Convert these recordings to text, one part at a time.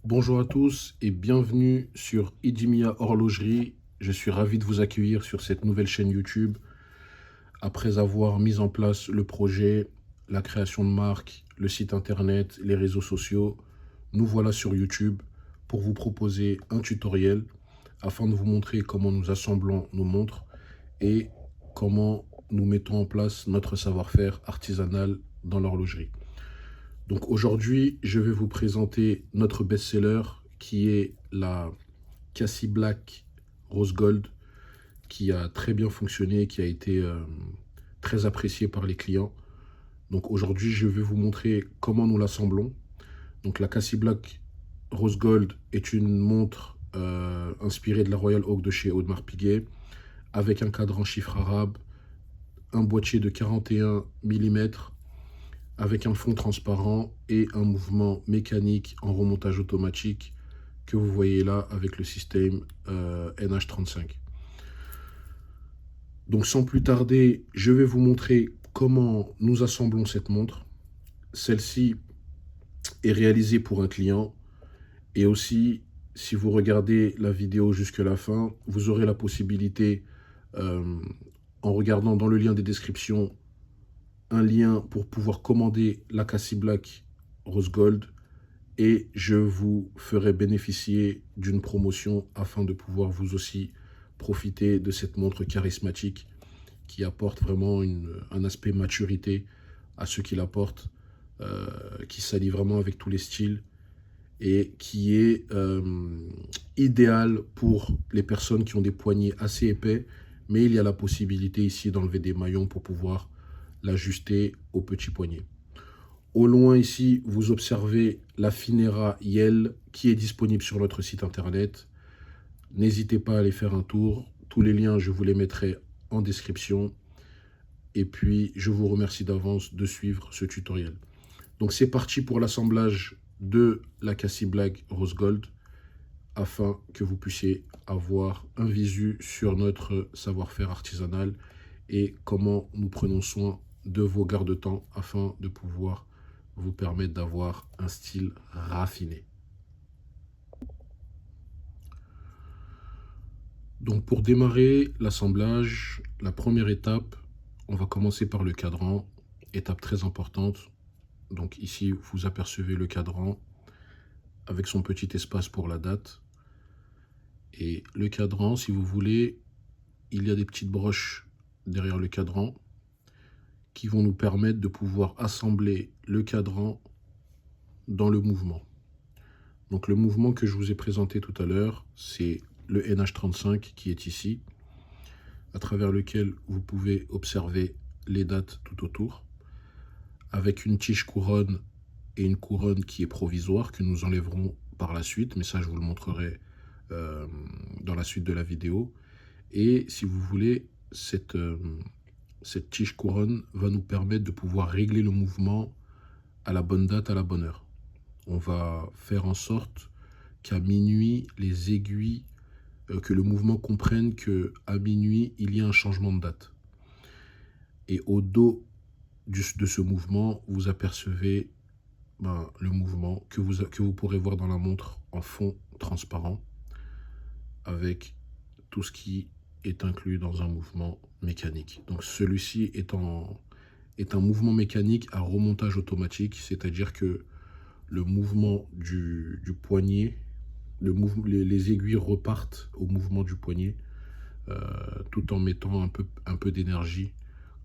Bonjour à tous et bienvenue sur Idimia Horlogerie. Je suis ravi de vous accueillir sur cette nouvelle chaîne YouTube. Après avoir mis en place le projet, la création de marque, le site internet, les réseaux sociaux, nous voilà sur YouTube pour vous proposer un tutoriel afin de vous montrer comment nous assemblons nos montres et comment nous mettons en place notre savoir-faire artisanal dans l'horlogerie. Donc aujourd'hui, je vais vous présenter notre best-seller qui est la Cassie Black Rose Gold, qui a très bien fonctionné, qui a été très apprécié par les clients. Donc aujourd'hui, je vais vous montrer comment nous l'assemblons. Donc la Cassie Black Rose Gold est une montre inspirée de la Royal Oak de chez Audemars Piguet, avec un cadran chiffre arabe, un boîtier de 41 mm, avec un fond transparent et un mouvement mécanique en remontage automatique que vous voyez là avec le système NH35. Donc sans plus tarder, je vais vous montrer comment nous assemblons cette montre. Celle-ci est réalisée pour un client et aussi, si vous regardez la vidéo jusqu'à la fin, vous aurez la possibilité, euh, en regardant dans le lien des descriptions, un lien pour pouvoir commander la Cassie Black Rose Gold et je vous ferai bénéficier d'une promotion afin de pouvoir vous aussi profiter de cette montre charismatique qui apporte vraiment un aspect maturité à ce qu'il apporte, qui s'allie vraiment avec tous les styles et qui est idéal pour les personnes qui ont des poignets assez épais, mais il y a la possibilité ici d'enlever des maillons pour pouvoir l'ajuster au petit poignet. Au loin ici, vous observez la Finera Yell qui est disponible sur notre site internet. N'hésitez pas à aller faire un tour. Tous les liens, je vous les mettrai en description. Et puis, je vous remercie d'avance de suivre ce tutoriel. Donc, c'est parti pour l'assemblage de la Cassie Black Rose Gold afin que vous puissiez avoir un visu sur notre savoir-faire artisanal et comment nous prenons soin de vos garde-temps afin de pouvoir vous permettre d'avoir un style raffiné. Donc pour démarrer l'assemblage, la première étape, on va commencer par le cadran, étape très importante. Donc ici, vous apercevez le cadran avec son petit espace pour la date. Et le cadran, si vous voulez, il y a des petites broches derrière le cadran qui vont nous permettre de pouvoir assembler le cadran dans le mouvement. Donc le mouvement que je vous ai présenté tout à l'heure, c'est le NH35 qui est ici, à travers lequel vous pouvez observer les dates tout autour, avec une tige couronne et une couronne qui est provisoire, que nous enlèverons par la suite, mais ça je vous le montrerai dans la suite de la vidéo. Et si vous voulez, cette tige couronne va nous permettre de pouvoir régler le mouvement à la bonne date, à la bonne heure. On va faire en sorte qu'à minuit, les aiguilles, que le mouvement comprenne qu'à minuit, il y a un changement de date. Et au dos de ce mouvement, vous apercevez le mouvement que vous pourrez voir dans la montre en fond transparent, avec tout ce qui est inclus dans un mouvement mécanique. Donc celui-ci est un mouvement mécanique à remontage automatique, c'est-à-dire que le mouvement du poignet, les aiguilles repartent au mouvement du poignet, tout en mettant un peu d'énergie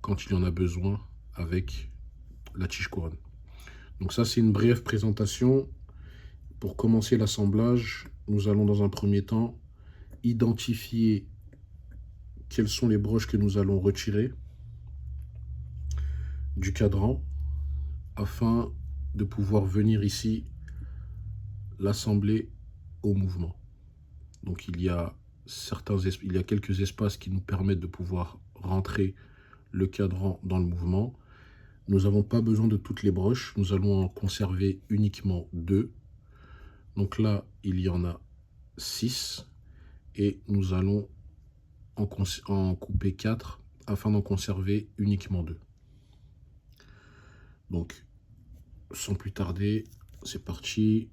quand il y en a besoin avec la tige couronne. Donc ça, c'est une brève présentation. Pour commencer l'assemblage, nous allons dans un premier temps identifier quelles sont les broches que nous allons retirer du cadran afin de pouvoir venir ici l'assembler au mouvement. Donc il y a quelques espaces qui nous permettent de pouvoir rentrer le cadran dans le mouvement. Nous n'avons pas besoin de toutes les broches, nous allons en conserver uniquement 2. Donc là, il y en a 6 et nous allons en couper 4 afin d'en conserver uniquement 2. Donc, sans plus tarder, c'est parti.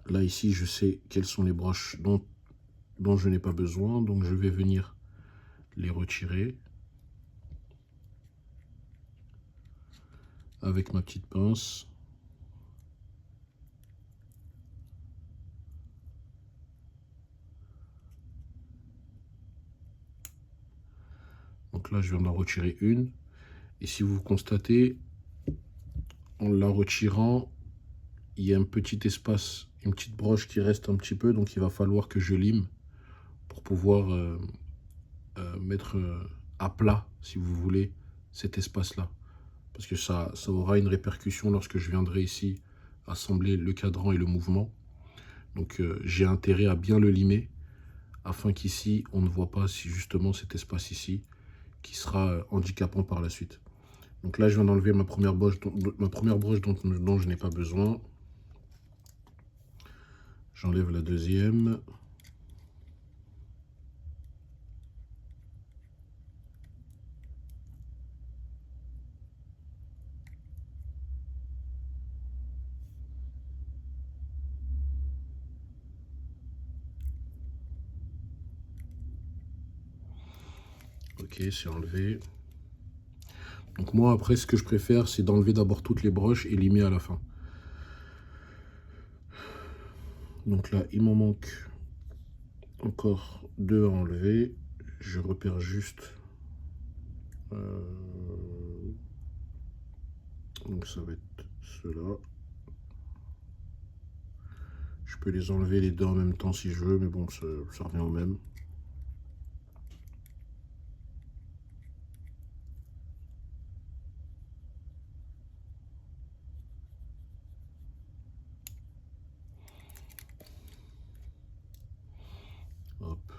Là, ici, je sais quelles sont les broches dont je n'ai pas besoin. Donc, je vais venir les retirer avec ma petite pince. Donc là, je viens d'en retirer une. Et si vous constatez, en la retirant, il y a un petit espace, une petite broche qui reste un petit peu. Donc, il va falloir que je lime pour pouvoir mettre à plat, si vous voulez, cet espace-là. Parce que ça aura une répercussion lorsque je viendrai ici assembler le cadran et le mouvement. Donc, j'ai intérêt à bien le limer afin qu'ici, on ne voit pas si justement cet espace ici qui sera handicapant par la suite. Donc là, je viens d'enlever ma première broche, dont je n'ai pas besoin. J'enlève la deuxième. Ok, c'est enlevé. Donc moi, après, ce que je préfère, c'est d'enlever d'abord toutes les broches et limer à la fin. Donc là, il m'en manque encore deux à enlever. Je repère juste. Donc ça va être ceux-là. Je peux les enlever les deux en même temps si je veux, mais bon, ça revient au même. Hop.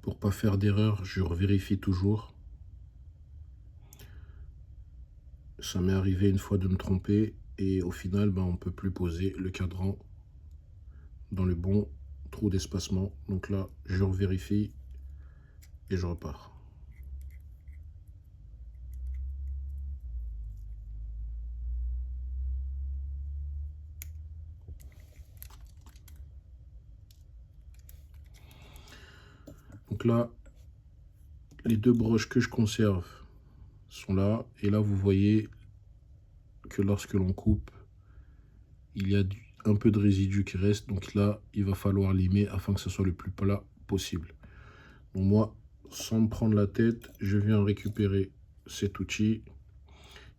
Pour pas faire d'erreur, je revérifie toujours. Ça m'est arrivé une fois de me tromper et au final, on ne peut plus poser le cadran dans le bon trou d'espacement. Donc là, je revérifie et je repars. Donc là, les deux broches que je conserve sont là. Et là, vous voyez que lorsque l'on coupe, il y a un peu de résidu qui reste. Donc là, il va falloir limer afin que ce soit le plus plat possible. Donc moi, sans me prendre la tête, je viens récupérer cet outil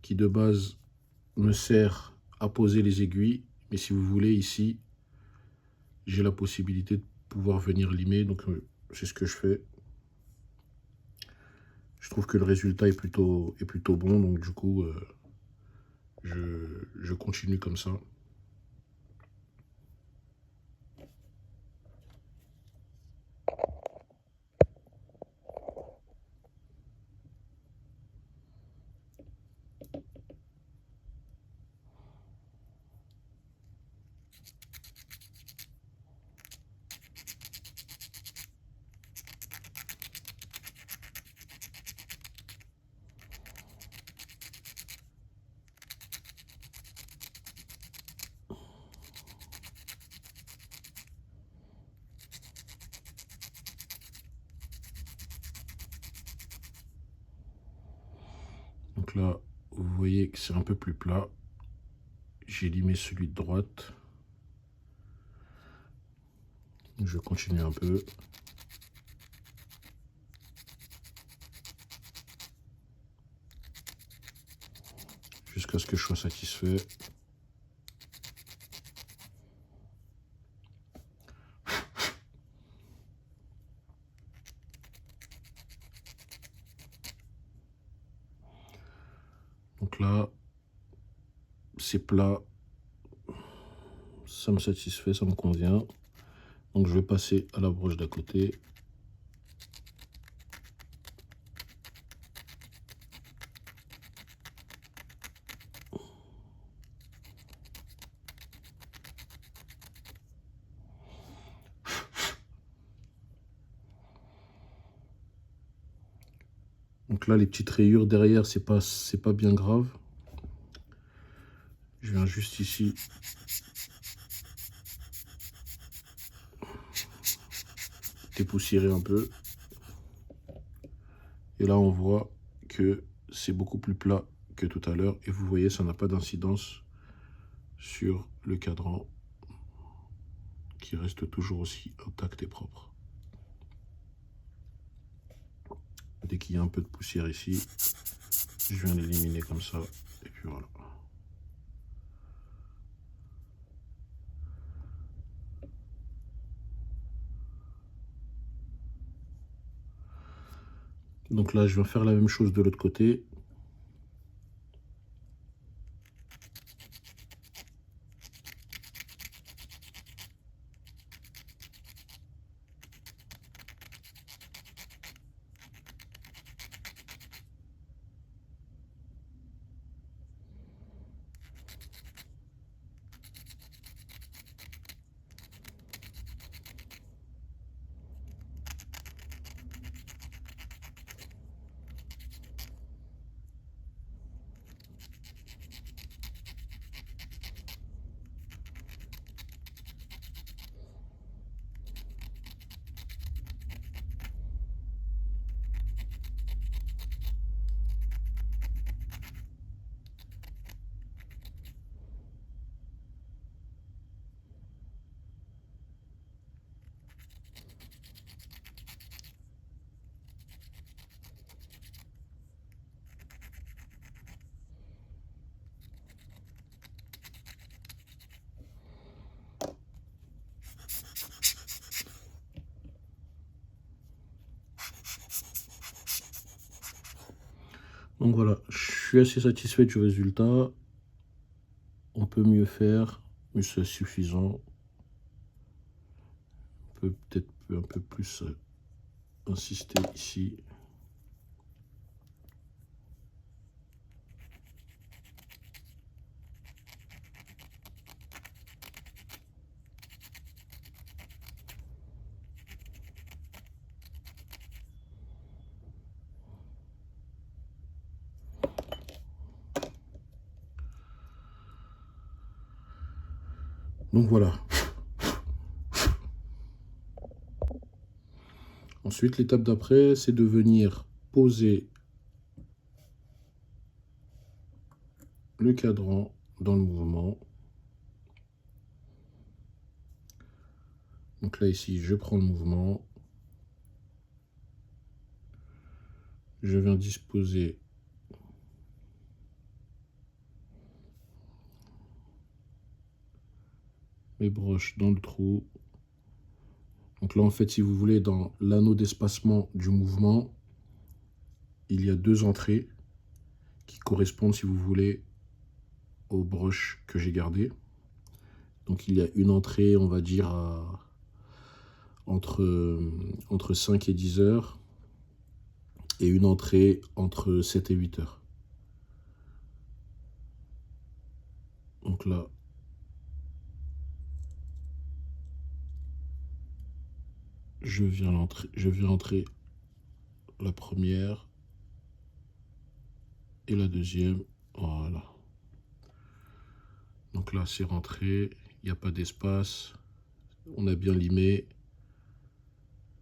qui de base me sert à poser les aiguilles. Mais si vous voulez, ici, j'ai la possibilité de pouvoir venir limer. Donc c'est ce que je fais. Je trouve que le résultat est plutôt bon. Donc du coup, je continue comme ça. Donc là, vous voyez que c'est un peu plus plat. J'ai limé celui de droite. Je continue un peu. Jusqu'à ce que je sois satisfait. Donc là, c'est plat. Ça me satisfait, ça me convient. Donc je vais passer à la broche d'à côté. Donc là, les petites rayures derrière, c'est pas bien grave. Je viens juste ici dépoussiérer un peu. Et là, on voit que c'est beaucoup plus plat que tout à l'heure. Et vous voyez, ça n'a pas d'incidence sur le cadran qui reste toujours aussi intact et propre. Dès qu'il y a un peu de poussière ici, je viens l'éliminer comme ça. Et puis voilà. Donc là, je vais faire la même chose de l'autre côté. Donc voilà, je suis assez satisfait du résultat. On peut mieux faire, mais c'est suffisant. On peut peut-être un peu plus insister ici. Donc voilà. Ensuite, l'étape d'après, c'est de venir poser le cadran dans le mouvement. Donc là, ici, je prends le mouvement. Je viens disposer mes broches dans le trou. Donc là, en fait, si vous voulez, dans l'anneau d'espacement du mouvement, il y a deux entrées qui correspondent, si vous voulez, aux broches que j'ai gardées. Donc il y a une entrée, on va dire, entre 5 et 10 heures, et une entrée entre 7 et 8 heures. Donc là, je viens entrer la première et la deuxième. Voilà. Donc là, c'est rentré, il n'y a pas d'espace, on a bien limé,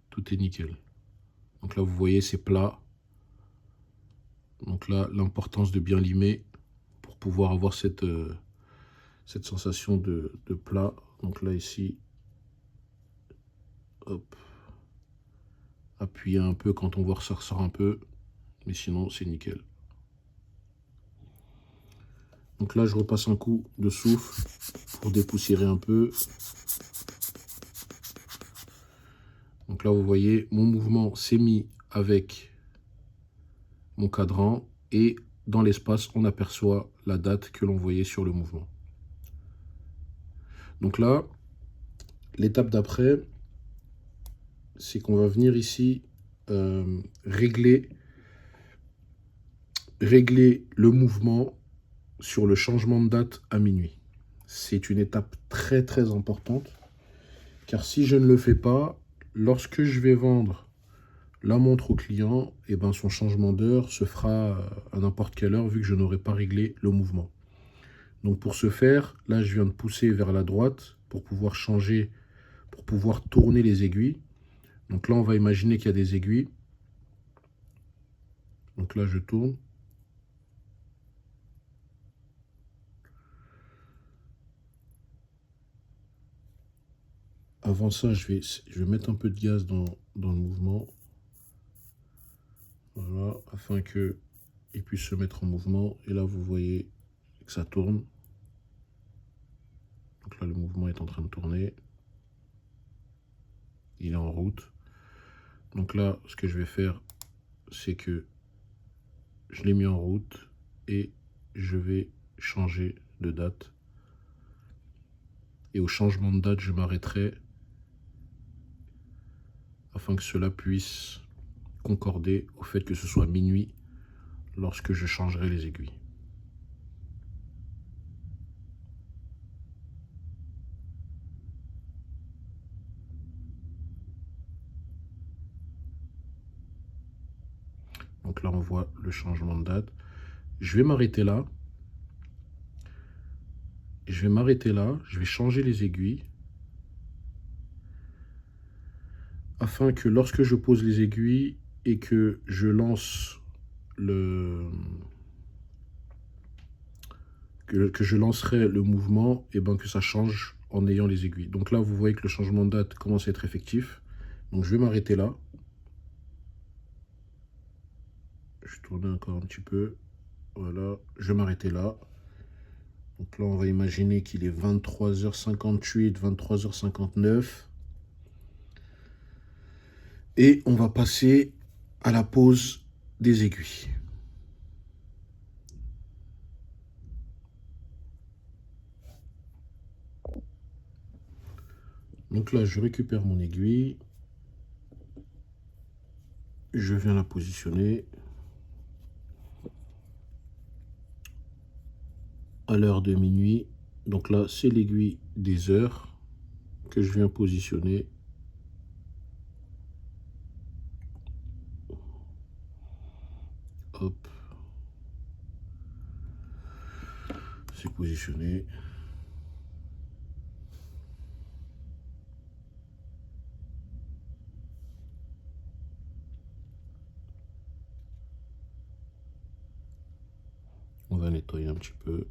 tout est nickel. Donc là, vous voyez, c'est plat. Donc là, l'importance de bien limer pour pouvoir avoir cette sensation de plat. Donc là, ici, hop, appuyer un peu quand on voit que ça ressort un peu, mais sinon, c'est nickel. Donc là, je repasse un coup de souffle pour dépoussiérer un peu. Donc là, vous voyez, mon mouvement s'est mis avec mon cadran et dans l'espace, on aperçoit la date que l'on voyait sur le mouvement. Donc là, l'étape d'après, c'est qu'on va venir ici régler le mouvement sur le changement de date à minuit. C'est une étape très très importante, car si je ne le fais pas, lorsque je vais vendre la montre au client, et ben son changement d'heure se fera à n'importe quelle heure vu que je n'aurai pas réglé le mouvement. Donc pour ce faire, là je viens de pousser vers la droite pour pouvoir changer, pour pouvoir tourner les aiguilles. Donc là on va imaginer qu'il y a des aiguilles. Donc là je tourne. Avant ça, je vais mettre un peu de gaz dans le mouvement. Voilà, afin qu'il puisse se mettre en mouvement. Et là vous voyez que ça tourne. Donc là le mouvement est en train de tourner. Il est en route. Donc là, ce que je vais faire, c'est que je l'ai mis en route et je vais changer de date. Et au changement de date, je m'arrêterai afin que cela puisse concorder au fait que ce soit minuit lorsque je changerai les aiguilles. Donc là, on voit le changement de date. Je vais m'arrêter là. Je vais m'arrêter là. Je vais changer les aiguilles afin que lorsque je pose les aiguilles et que je lance que je lancerai le mouvement, et ben que ça change en ayant les aiguilles. Donc là, vous voyez que le changement de date commence à être effectif. Donc je vais m'arrêter là. Je vais tourner encore un petit peu. Voilà, je vais m'arrêter là. Donc là, on va imaginer qu'il est 23h58, 23h59. Et on va passer à la pose des aiguilles. Donc là, je récupère mon aiguille. Je viens la positionner à l'heure de minuit. Donc là, c'est l'aiguille des heures que je viens positionner. Hop. C'est positionné. On va nettoyer un petit peu.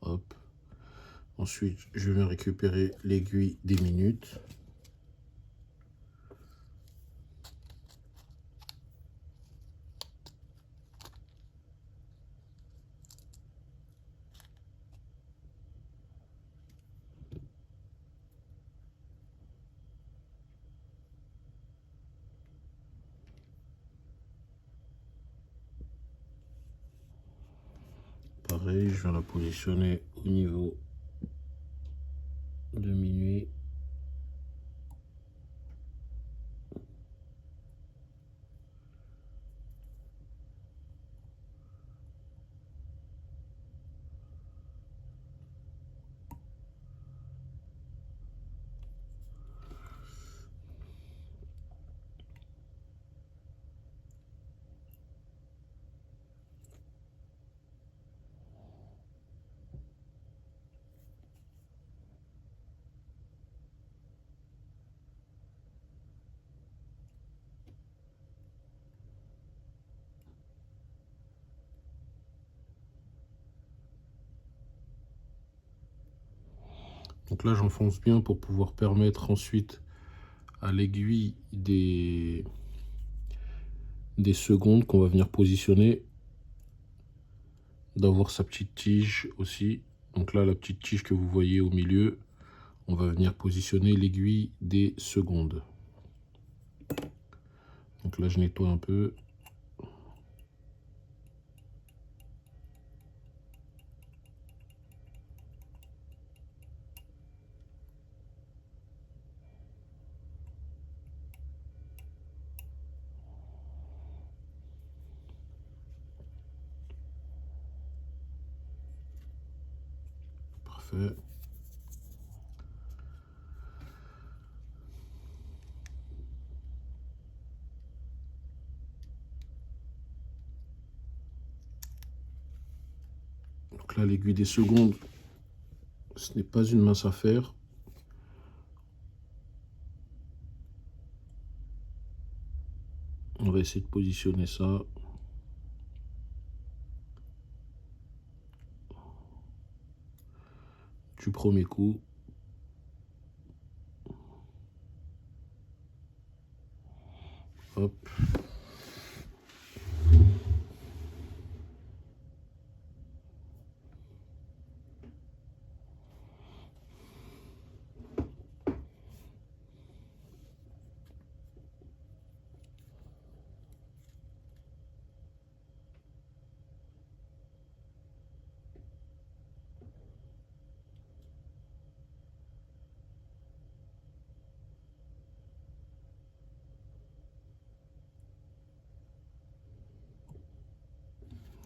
Hop. Ensuite, je viens récupérer l'aiguille des minutes. Pareil, je viens la positionner au niveau de minuit. Donc là, j'enfonce bien pour pouvoir permettre ensuite à l'aiguille des secondes qu'on va venir positionner d'avoir sa petite tige aussi. Donc là, la petite tige que vous voyez au milieu, on va venir positionner l'aiguille des secondes. Donc là, je nettoie un peu. parfait. Donc là, l'aiguille des secondes, ce n'est pas une mince affaire. On va essayer de positionner ça. Du premier coup. Hop.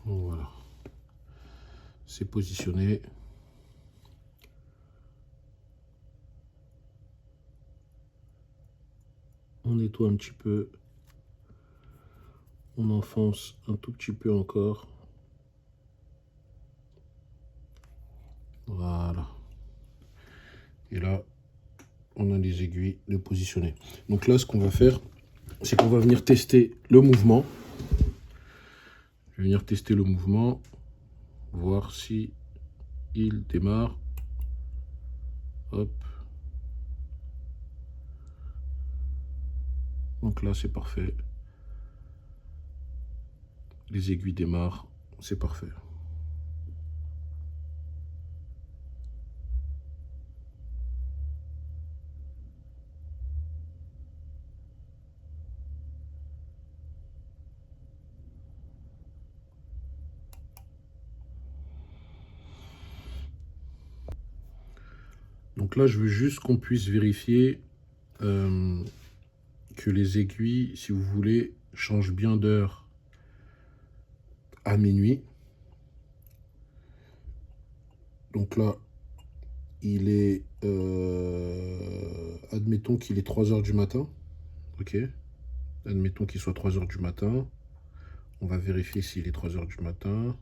Voilà. C'est positionné. On nettoie un petit peu. On enfonce un tout petit peu encore. Voilà. Et là, on a les aiguilles de positionner. Donc là, ce qu'on va faire, c'est qu'on va venir tester le mouvement. Je vais venir tester le mouvement, voir si il démarre. Hop. Donc là, c'est parfait. Les aiguilles démarrent, c'est parfait. Donc là, je veux juste qu'on puisse vérifier que les aiguilles, si vous voulez, changent bien d'heure à minuit. Donc là, il est... admettons qu'il est 3 heures du matin. Ok. Admettons qu'il soit 3 heures du matin. On va vérifier s'il est 3 heures du matin.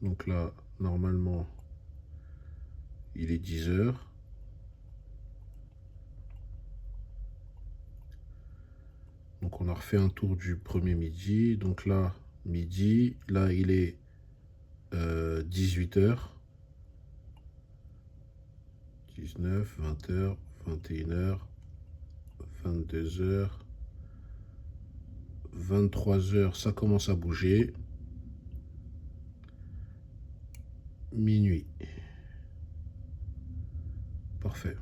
Donc là, normalement, il est 10 heures. Donc on a refait un tour du premier midi. Donc là, midi. Là, il est 18 heures. 19, 20 heures, 21 heures, 22 heures, 23 heures, ça commence à bouger. Minuit. Parfait.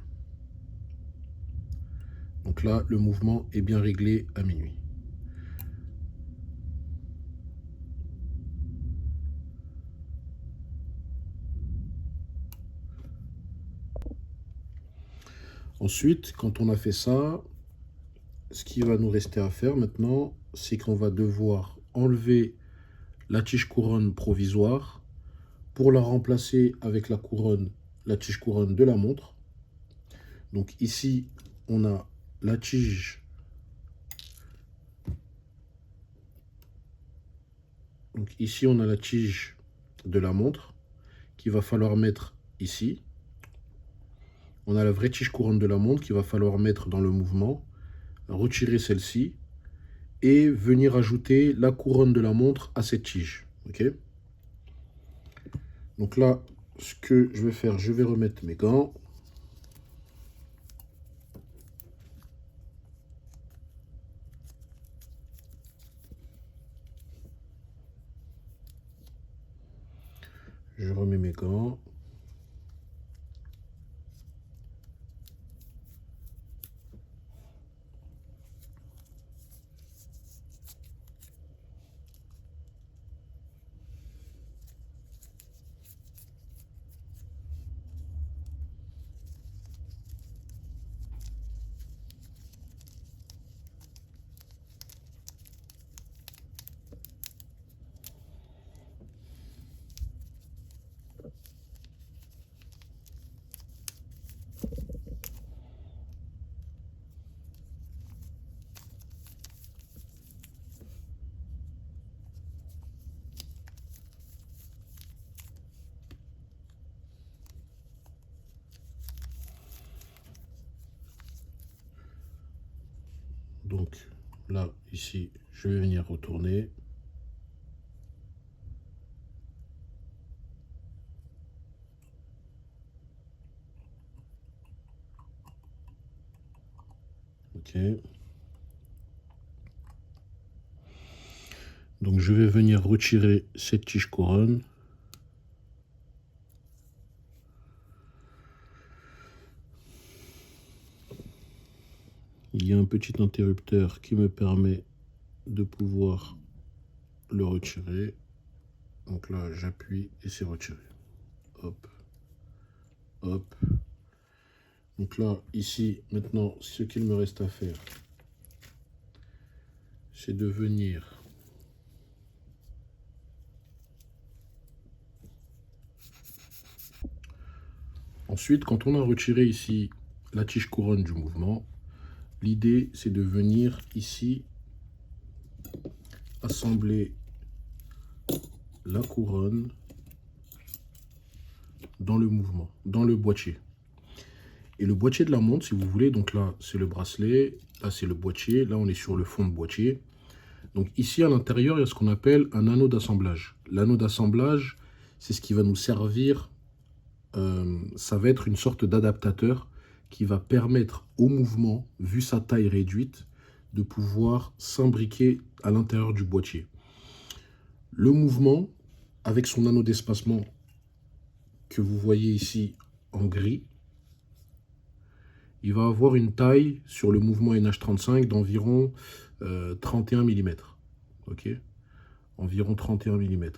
Donc là, le mouvement est bien réglé à minuit. Ensuite, quand on a fait ça, ce qui va nous rester à faire maintenant, c'est qu'on va devoir enlever la tige couronne provisoire pour la remplacer avec la tige couronne de la montre. Donc ici, on a la tige. Donc ici, on a la tige de la montre qu'il va falloir mettre ici. On a la vraie tige couronne de la montre qu'il va falloir mettre dans le mouvement, retirer celle-ci et venir ajouter la couronne de la montre à cette tige. Ok. Donc là, ce que je vais faire, je vais remettre mes gants. Je remets mes gants. Donc là, ici, je vais venir retourner. Ok. Donc je vais venir retirer cette tige couronne. Il y a un petit interrupteur qui me permet de pouvoir le retirer. Donc là, j'appuie et c'est retiré. Hop, hop. Donc là, ici, maintenant, ce qu'il me reste à faire, c'est de venir ensuite, quand on a retiré ici la tige couronne du mouvement, l'idée, c'est de venir ici assembler la couronne dans le mouvement, dans le boîtier. Et le boîtier de la montre, si vous voulez, donc là, c'est le bracelet, là, c'est le boîtier, là, on est sur le fond de boîtier. Donc ici, à l'intérieur, il y a ce qu'on appelle un anneau d'assemblage. L'anneau d'assemblage, c'est ce qui va nous servir, ça va être une sorte d'adaptateur qui va permettre au mouvement, vu sa taille réduite, de pouvoir s'imbriquer à l'intérieur du boîtier. Le mouvement, avec son anneau d'espacement que vous voyez ici en gris, il va avoir une taille sur le mouvement NH35 d'environ 31 mm. Ok, environ 31 mm.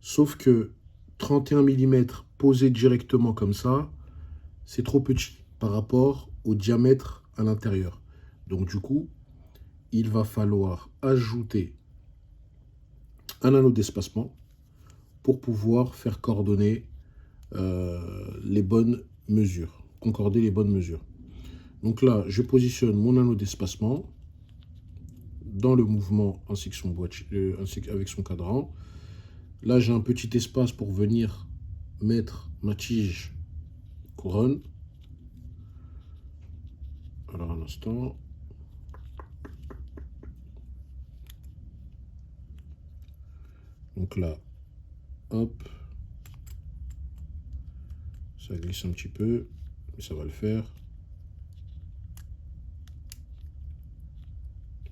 Sauf que 31 mm posé directement comme ça, c'est trop petit par rapport au diamètre à l'intérieur. Donc du coup, il va falloir ajouter un anneau d'espacement pour pouvoir faire coordonner les bonnes mesures, concorder les bonnes mesures. Donc là, je positionne mon anneau d'espacement dans le mouvement ainsi que son boîtier, ainsi qu'avec son cadran. Là, j'ai un petit espace pour venir mettre ma tige couronne. Alors, un instant. Donc là, hop. Ça glisse un petit peu, mais ça va le faire.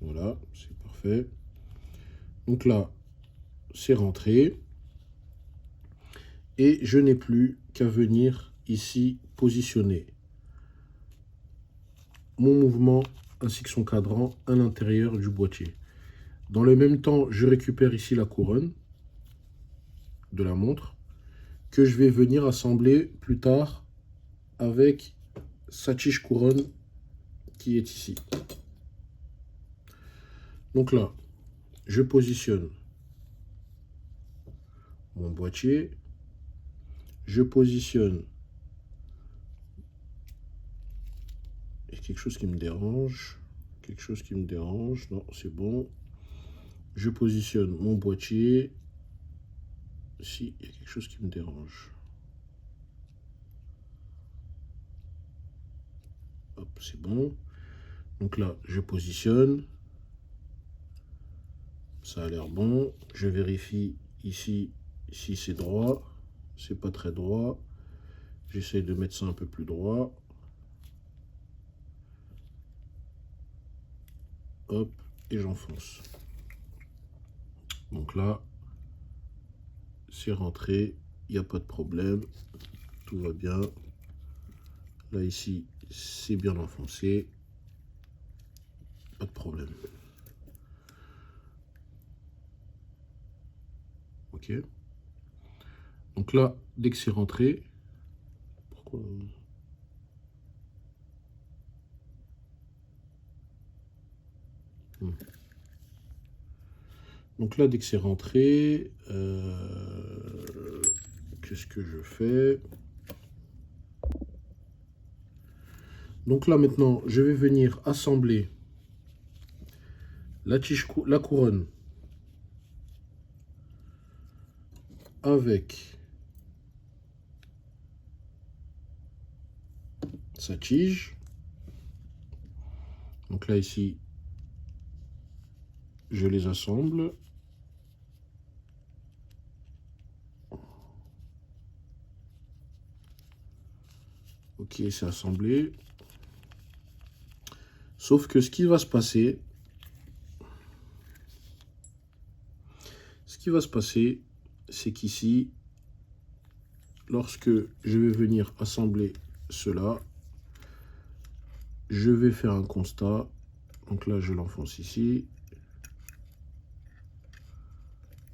Voilà, c'est parfait. Donc là, c'est rentré. Et je n'ai plus qu'à venir ici positionner mon mouvement ainsi que son cadran à l'intérieur du boîtier. Dans le même temps, je récupère ici la couronne de la montre que je vais venir assembler plus tard avec sa tige couronne qui est ici. Donc là, je positionne mon boîtier, je positionne. Il y a quelque chose qui me dérange, non, c'est bon. Je positionne mon boîtier. Si, il y a quelque chose qui me dérange. Hop, c'est bon. Donc là, je positionne. Ça a l'air bon. Je vérifie ici si c'est droit. C'est pas très droit. J'essaie de mettre ça un peu plus droit. Hop, et j'enfonce. Donc là, c'est rentré. Il n'y a pas de problème. Tout va bien. Là, ici, c'est bien enfoncé. Pas de problème. Ok. Donc là, dès que c'est rentré, pourquoi... Donc là, dès que c'est rentré, qu'est-ce que je fais? Donc là, maintenant, je vais venir assembler la couronne avec sa tige. Donc là, ici, je les assemble. Ok, c'est assemblé. Sauf que ce qui va se passer, c'est qu'ici, lorsque je vais venir assembler cela, je vais faire un constat. Donc là, je l'enfonce ici.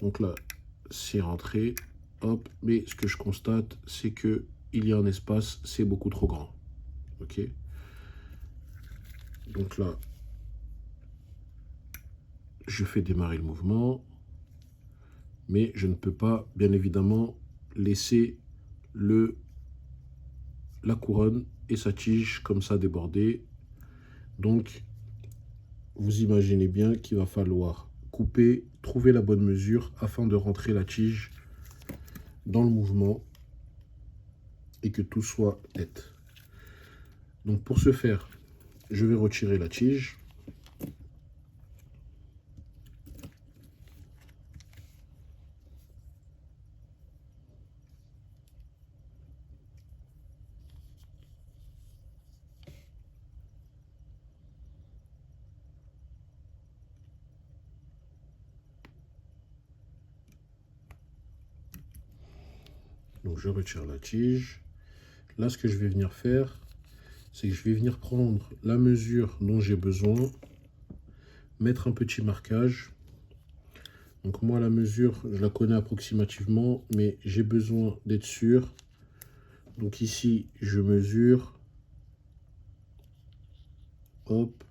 Donc là, c'est rentré. Hop, mais ce que je constate, c'est que il y a un espace, c'est beaucoup trop grand. Ok. Donc là, je fais démarrer le mouvement, mais je ne peux pas, bien évidemment, laisser la couronne et sa tige comme ça déborder. Donc, vous imaginez bien qu'il va falloir couper, trouver la bonne mesure afin de rentrer la tige dans le mouvement et que tout soit net. Donc pour ce faire, je vais retirer la tige. Donc je retire la tige. Là, ce que je vais venir faire, c'est que je vais venir prendre la mesure dont j'ai besoin, mettre un petit marquage. Donc moi, la mesure, je la connais approximativement, mais j'ai besoin d'être sûr. Donc ici, je mesure. Hop.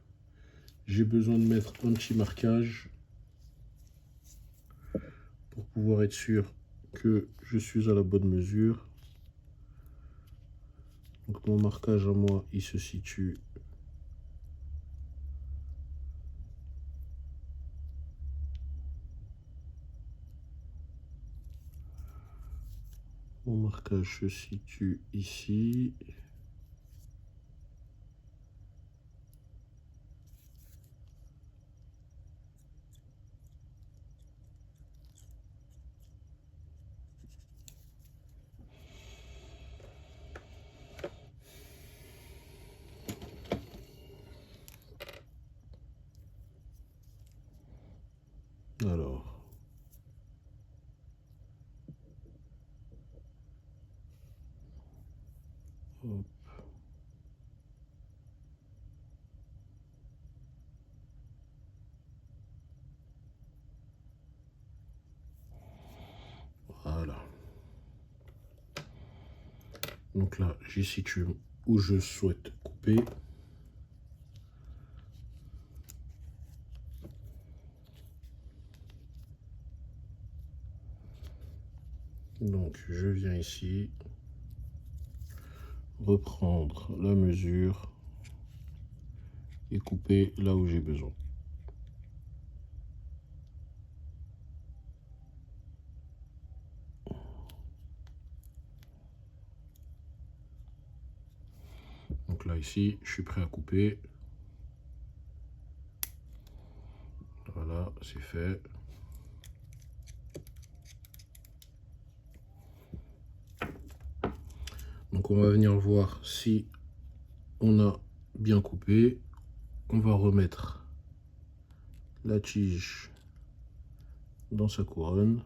J'ai besoin de mettre un petit marquage pour pouvoir être sûr que je suis à la bonne mesure. Donc mon marquage à moi, il se situe ici. Alors, hop. Voilà. Donc là, j'y situe où je souhaite couper. Donc, je viens ici, reprendre la mesure et couper là où j'ai besoin. Donc là, ici, je suis prêt à couper. Voilà, c'est fait. Donc on va venir voir si on a bien coupé. On va remettre la tige dans sa couronne.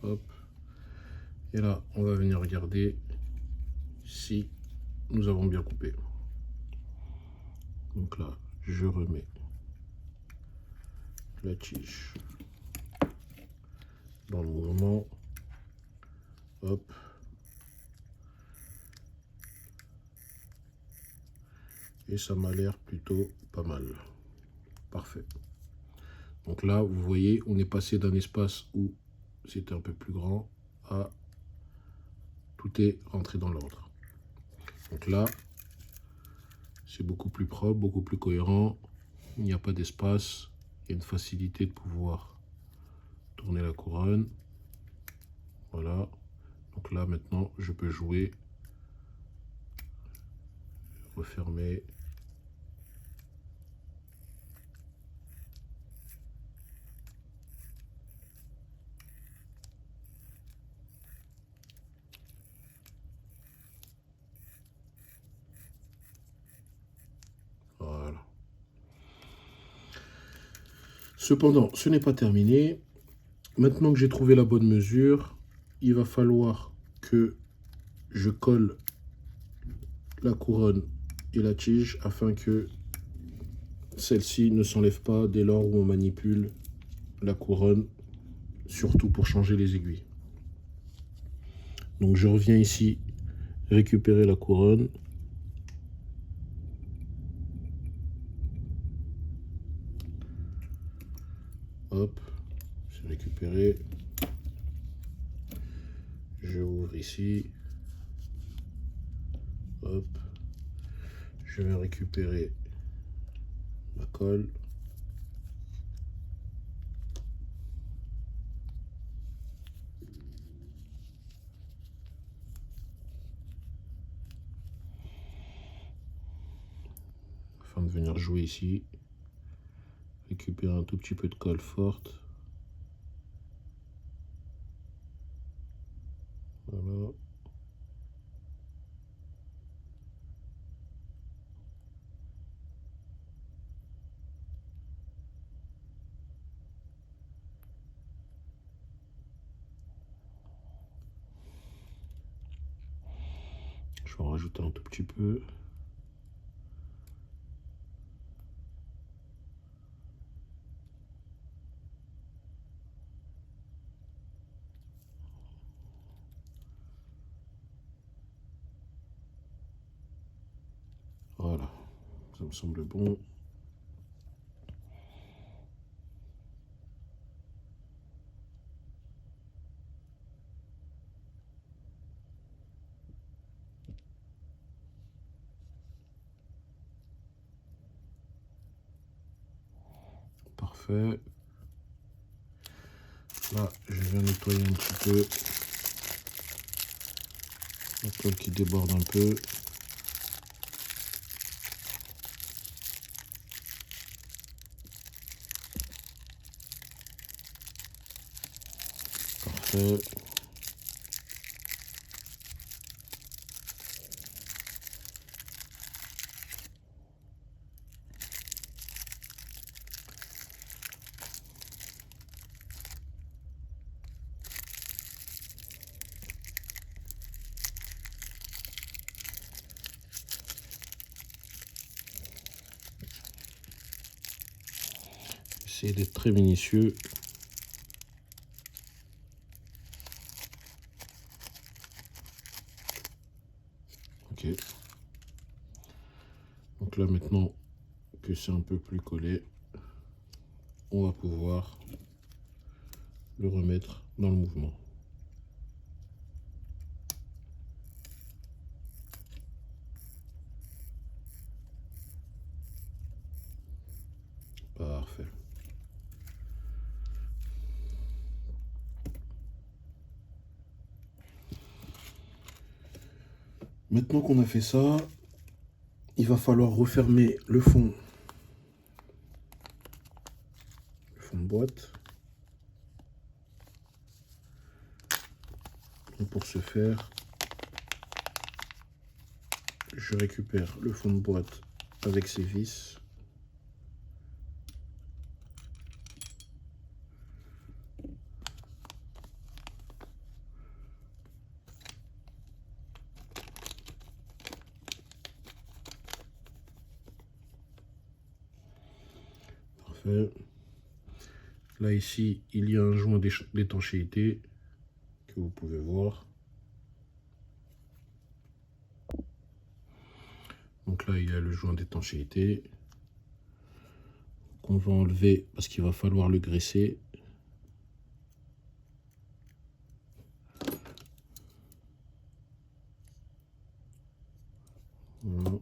Hop. Et là, on va venir regarder si nous avons bien coupé. Donc là, je remets la tige dans le mouvement. Hop. Et ça m'a l'air plutôt pas mal. Parfait. Donc là, vous voyez, on est passé d'un espace où c'était un peu plus grand à tout est rentré dans l'ordre. Donc là, c'est beaucoup plus propre, beaucoup plus cohérent. Il n'y a pas d'espace. Il y a une facilité de pouvoir tourner la couronne. Voilà. Donc là, maintenant, je peux jouer, refermer. Cependant, ce n'est pas terminé. Maintenant que j'ai trouvé la bonne mesure, il va falloir que je colle la couronne et la tige afin que celle-ci ne s'enlève pas dès lors où on manipule la couronne, surtout pour changer les aiguilles. Donc je reviens ici récupérer la couronne. Hop, c'est récupéré. Je ouvre ici. Hop, je vais récupérer ma colle. Afin de venir jouer ici. Récupérer un tout petit peu de colle forte. Voilà. Je vais en rajouter un tout petit peu. Voilà, ça me semble bon. Parfait. Là, je viens nettoyer un petit peu la colle qui déborde un peu. Parfait. Essayez d'être très minutieux. Ok. Donc là maintenant que c'est un peu plus collé, on va pouvoir le remettre dans le mouvement. Parfait. Maintenant qu'on a fait ça, il va falloir refermer le fond de boîte. Donc pour ce faire, je récupère le fond de boîte avec ses vis. Parfait. Là ici, il y a un joint d'étanchéité que vous pouvez voir. Donc là, il y a le joint d'étanchéité qu'on va enlever parce qu'il va falloir le graisser. Voilà.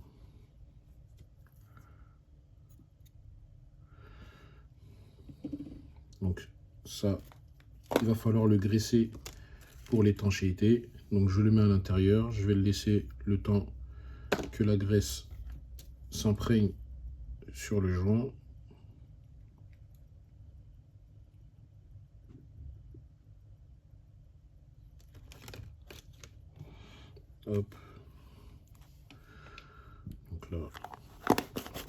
Donc ça, il va falloir le graisser pour l'étanchéité. Donc je le mets à l'intérieur, je vais le laisser le temps que la graisse s'imprègne sur le joint. Hop. Donc là,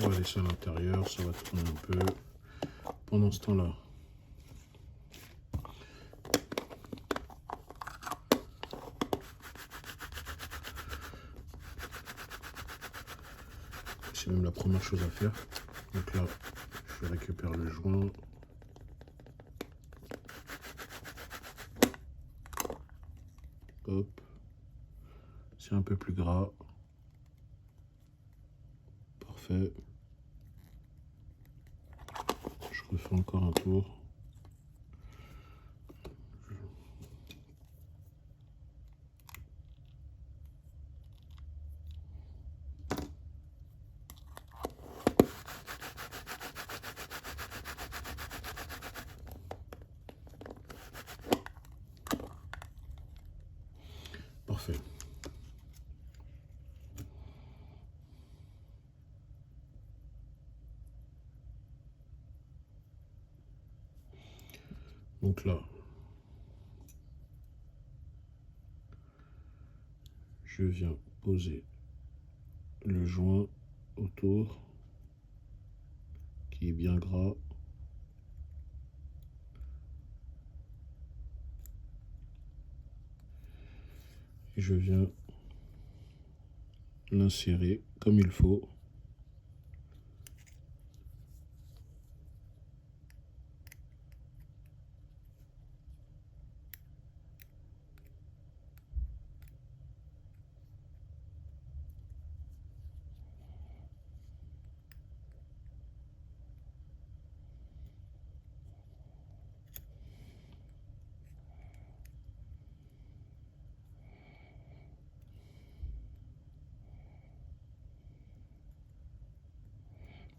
on va laisser à l'intérieur, ça va tourner un peu. pendant ce temps-là, c'est même la première chose à faire. Donc là, je récupère le joint. Hop. C'est un peu plus gras. Parfait. Je refais encore un tour. Parfait. Donc là, je viens poser le joint autour qui est bien gras. Et je viens l'insérer comme il faut.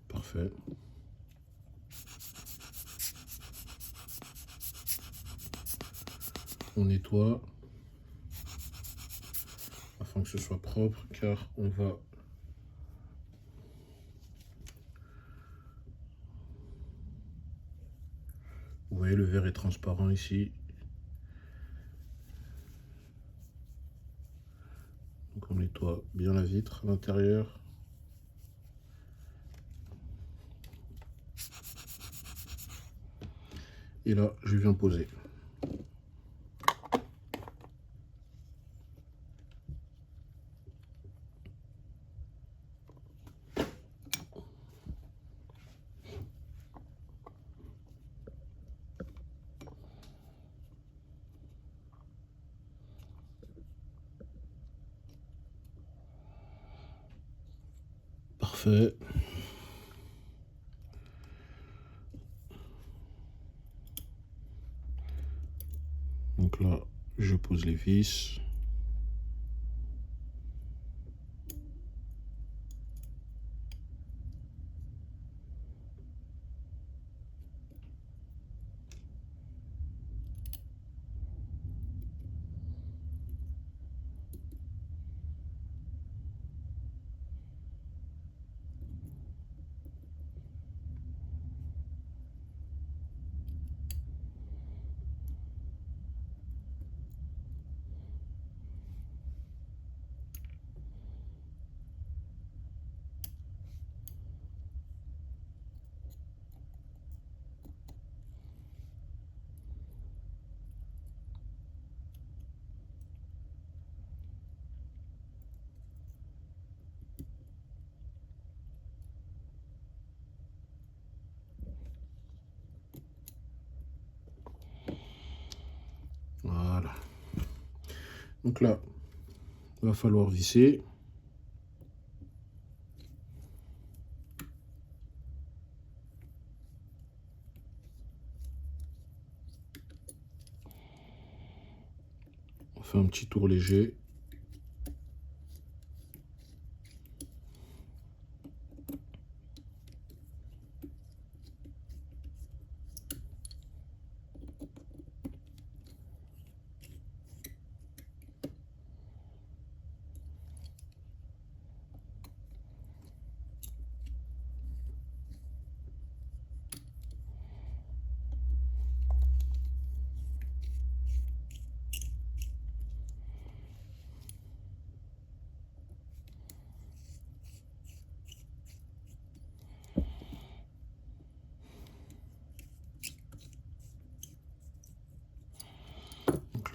Parfait. On nettoie afin que ce soit propre, car on va vous voyez, le verre est transparent ici. Donc on nettoie bien la vitre à l'intérieur. Et là, je viens poser. Parfait. Donc là, je pose les vis. Voilà. Donc là, il va falloir visser. On fait un petit tour léger.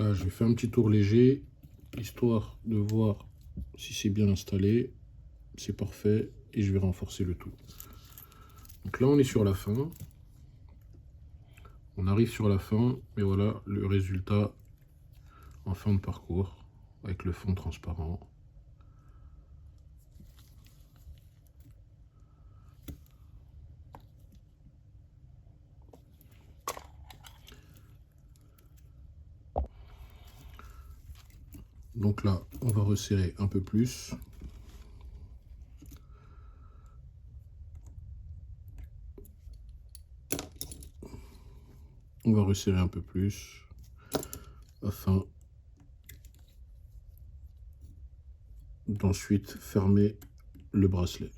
là, je vais faire un petit tour léger, histoire de voir si c'est bien installé. C'est parfait. Et je vais renforcer le tout. Donc là, on est sur la fin. On arrive sur la fin. Et voilà le résultat en fin de parcours. Avec le fond transparent. Donc là, on va resserrer un peu plus. On va resserrer un peu plus afin d'ensuite fermer le bracelet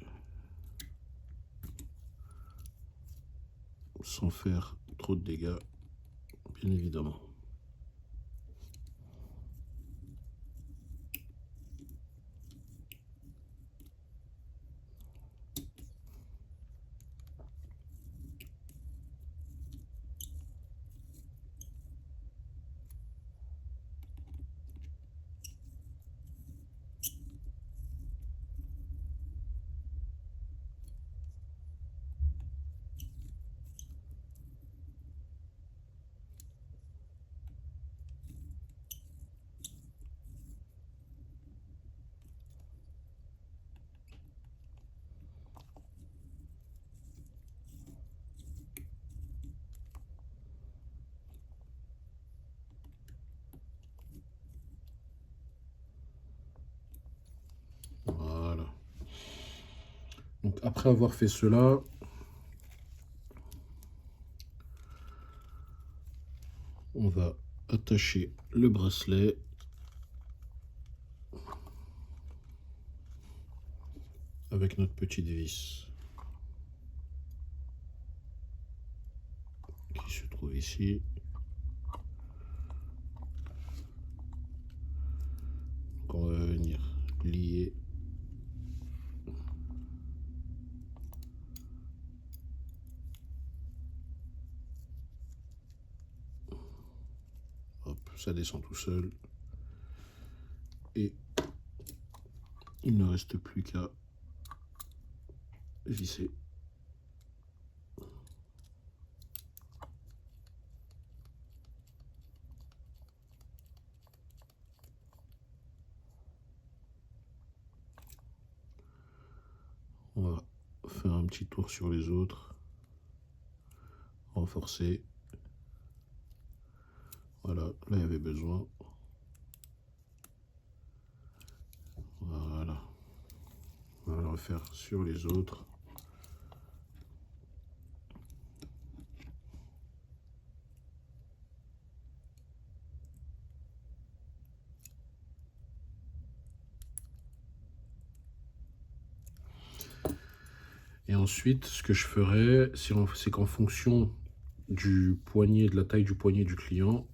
sans faire trop de dégâts, bien évidemment. Voilà. Donc après avoir fait cela, on va attacher le bracelet avec notre petite vis qui se trouve ici. Donc on va venir lier hop, ça descend tout seul et il ne reste plus qu'à visser. On va faire un petit tour sur les autres, renforcer. Voilà, là il y avait besoin. Voilà, on va le refaire sur les autres. Et ensuite, ce que je ferai, c'est qu'en fonction du poignet, de la taille du poignet du client,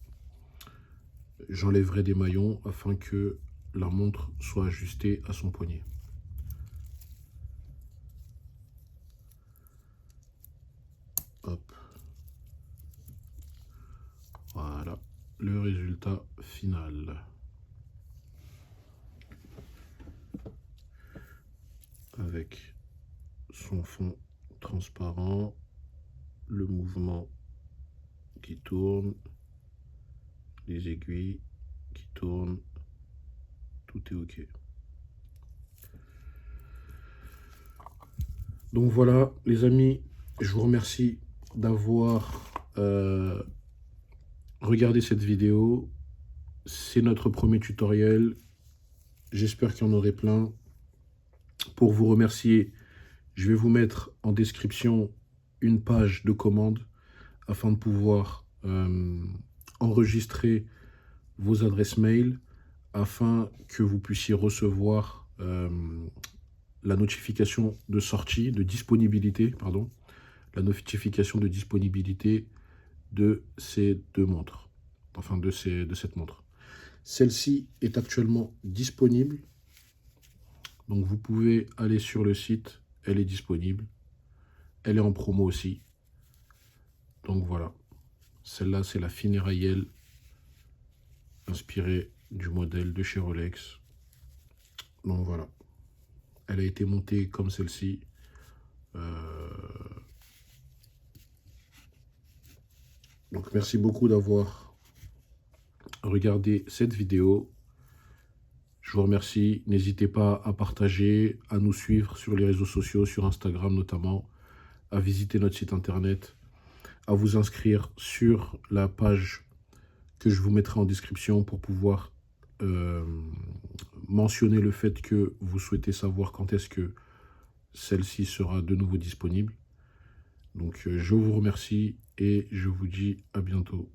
j'enlèverai des maillons afin que la montre soit ajustée à son poignet. Hop. Voilà le résultat final. Avec son fond transparent, le mouvement qui tourne, les aiguilles qui tournent, tout est ok. Donc voilà les amis, je vous remercie d'avoir regardé cette vidéo. C'est notre premier tutoriel, j'espère qu'il y en aurait plein. Pour vous remercier, je vais vous mettre en description une page de commande afin de pouvoir enregistrer vos adresses mail afin que vous puissiez recevoir la notification de sortie, de disponibilité, pardon, la notification de disponibilité de ces deux montres, enfin de cette montre. Celle-ci est actuellement disponible, donc vous pouvez aller sur le site, elle est disponible, elle est en promo aussi. Donc voilà, celle-là c'est la Fine Rayel inspirée du modèle de chez Rolex. Donc voilà, elle a été montée comme celle-ci. Donc merci beaucoup d'avoir regardé cette vidéo. Je vous remercie. N'hésitez pas à partager, à nous suivre sur les réseaux sociaux, sur Instagram notamment, à visiter notre site internet, à vous inscrire sur la page que je vous mettrai en description pour pouvoir mentionner le fait que vous souhaitez savoir quand est-ce que celle-ci sera de nouveau disponible. Donc je vous remercie et je vous dis à bientôt.